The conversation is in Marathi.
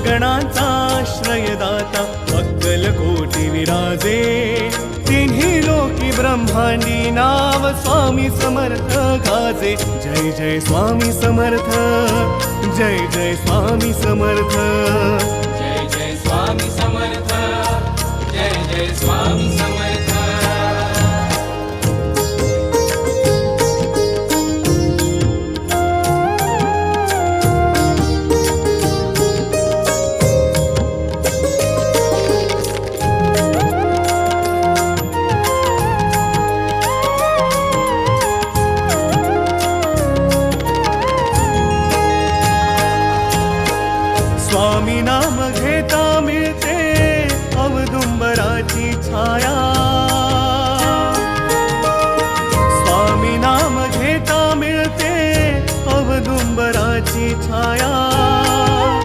गणांचा आश्रयदाता अक्कलकोटी विराजे तिन्ही लोकी ब्रह्मांडी नाव स्वामी समर्थ गाजे जय जय स्वामी समर्थ जय जय स्वामी समर्थ जय जय स्वामी समर्थ जय जय स्वामी समर्थ स्वामी नाम घेता मिळते औदुंबराची छाया स्वामी नाम घेता मिळते औदुंबराची छाया